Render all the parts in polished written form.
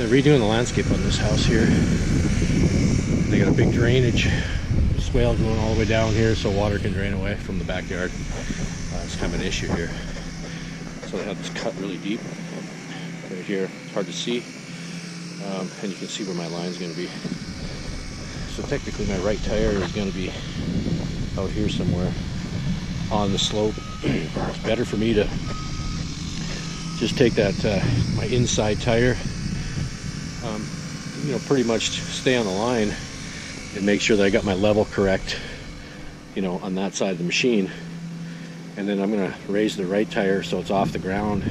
They're redoing the landscape on this house here. They got a big drainage swale going all the way down here so water can drain away from the backyard. It's kind of an issue here. So they have this cut really deep right here. It's hard to see, and you can see where my line's going to be. So technically my right tire is going to be out here somewhere on the slope. It's better for me to just take that my inside tire, you know, pretty much stay on the line and make sure that I got my level correct, you know, on that side of the machine. And then I'm going to raise the right tire so it's off the ground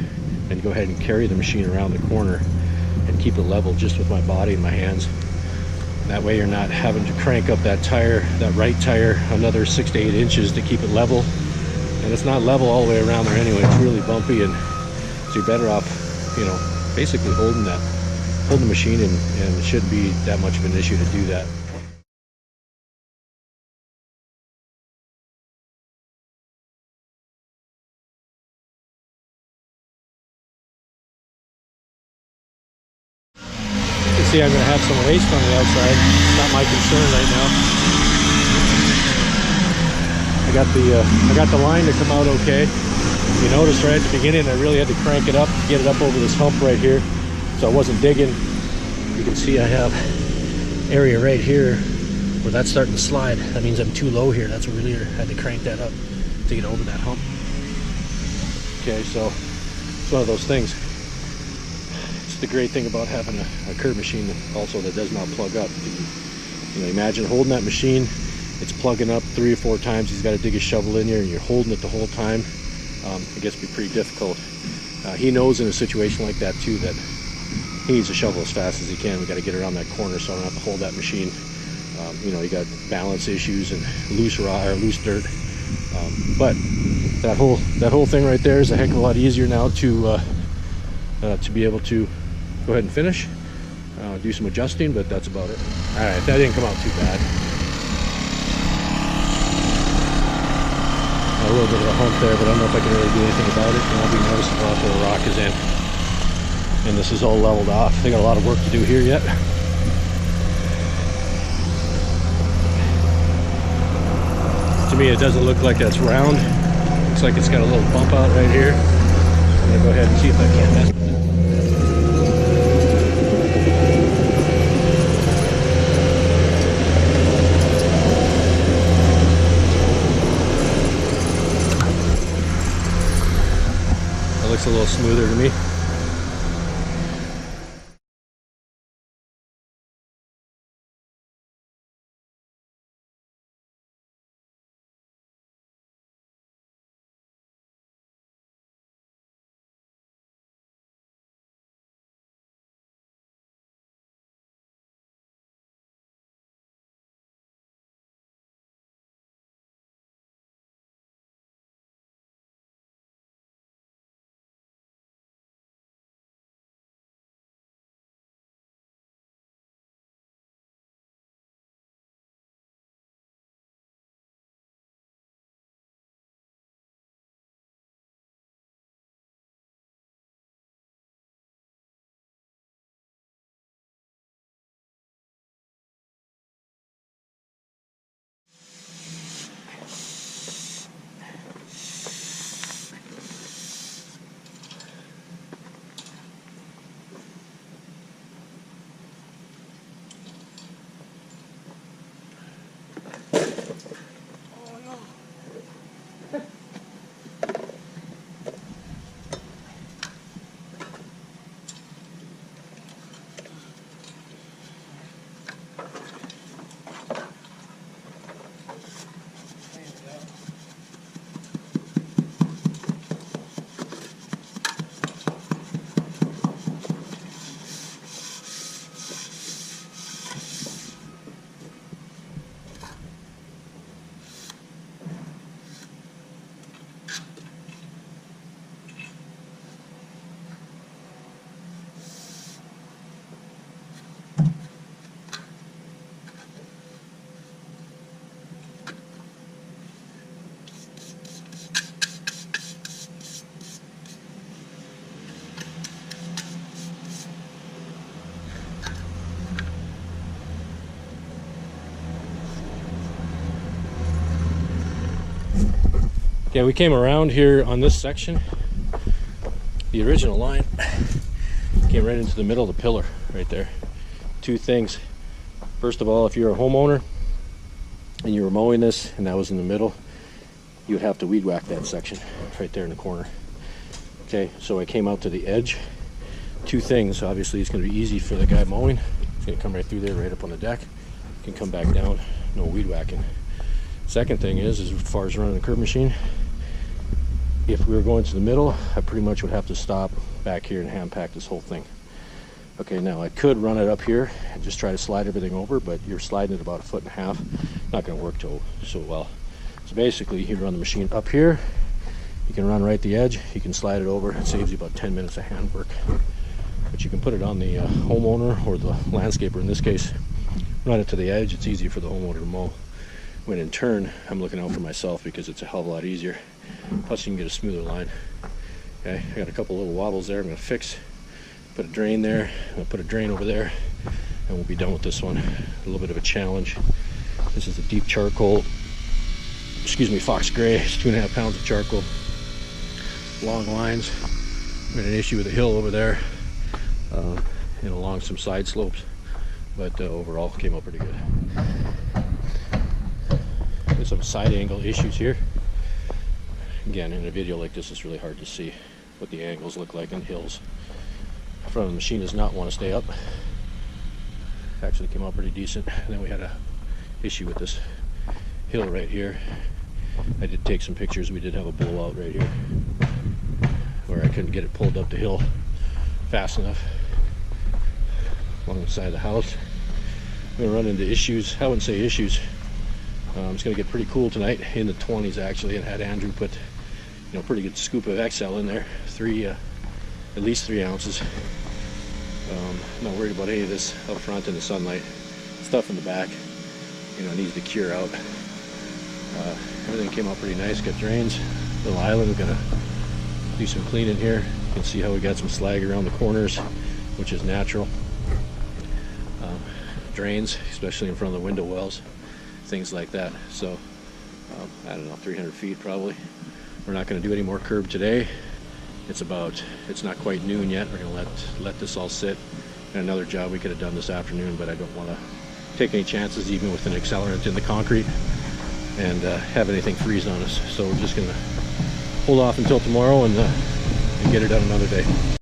and go ahead and carry the machine around the corner and keep it level just with my body and my hands. That way you're not having to crank up that tire, that right tire, another 6 to 8 inches to keep it level. And it's not level all the way around there anyway. It's really bumpy, and so you're better off, you know, basically holding the machine, and it shouldn't be that much of an issue to do that. You can see I'm going to have some waste on the outside. It's not my concern right now. I got the line to come out okay. You notice right at the beginning I really had to crank it up to get it up over this hump right here, so I wasn't digging. You can see I have area right here where that's starting to slide. That means I'm too low here. That's what really had to crank that up to get over that hump. Okay, so it's one of those things. It's the great thing about having a curb machine that does not plug up. You know, imagine holding that machine, it's plugging up 3 or 4 times. He's got to dig his shovel in here and you're holding it the whole time. It gets to be pretty difficult. He knows in a situation like that too that he needs to shovel as fast as he can. We got to get around that corner so I don't have to hold that machine. You know, you got balance issues and loose rock or loose dirt. But that whole thing right there is a heck of a lot easier now to be able to go ahead and finish. Do some adjusting, but that's about it. All right, that didn't come out too bad. A little bit of a hump there, but I don't know if I can really do anything about it. And I'll be noticeable after the rock is in. And this is all leveled off. They got a lot of work to do here yet. To me, it doesn't look like that's round. Looks like it's got a little bump out right here. I'm gonna go ahead and see if I can't mess with it. That looks a little smoother to me. Okay, we came around here on this section. The original line came right into the middle of the pillar right there. Two things. First of all, if you're a homeowner and you were mowing this and that was in the middle, you would have to weed whack that section right there in the corner. Okay, so I came out to the edge. Two things. Obviously, it's going to be easy for the guy mowing. It's going to come right through there, right up on the deck. You can come back down, no weed whacking. Second thing is as far as running the curb machine, if we were going to the middle, I pretty much would have to stop back here and hand pack this whole thing. Okay, now I could run it up here and just try to slide everything over, but you're sliding it about 1.5 feet. Not going to work so well. So basically, you run the machine up here, you can run right the edge, you can slide it over. It saves you about 10 minutes of hand work. But you can put it on the homeowner or the landscaper. In this case, run it to the edge. It's easy for the homeowner to mow. When in turn, I'm looking out for myself because it's a hell of a lot easier. Plus, you can get a smoother line. Okay, I got a couple little wobbles there. I'm going to fix. Put a drain there. I'm going to put a drain over there, and we'll be done with this one. A little bit of a challenge. This is a deep charcoal. Excuse me, fox gray. It's 2.5 pounds of charcoal. Long lines. We had an issue with the hill over there, and along some side slopes, but overall came out pretty good. There's some side angle issues here. Again, in a video like this, it's really hard to see what the angles look like on hills. The front of the machine does not want to stay up. Actually came out pretty decent. And then we had a issue with this hill right here. I did take some pictures. We did have a blowout right here where I couldn't get it pulled up the hill fast enough along the side of the house. I'm going to run into issues. I wouldn't say issues. It's going to get pretty cool tonight, in the 20s actually, and had Andrew put a pretty good scoop of XL in there, at least 3 ounces. Not worried about any of this up front in the sunlight. Stuff in the back, needs to cure out. Everything came out pretty nice. Got drains, little island. We're gonna do some cleaning here. You can see how we got some slag around the corners, which is natural. Drains, especially in front of the window wells, things like that. So I don't know, 300 feet probably. We're not going to do any more curb today. It's not quite noon yet. We're going to let this all sit. And another job we could have done this afternoon, but I don't want to take any chances even with an accelerant in the concrete and have anything freeze on us. So we're just going to hold off until tomorrow and get it done another day.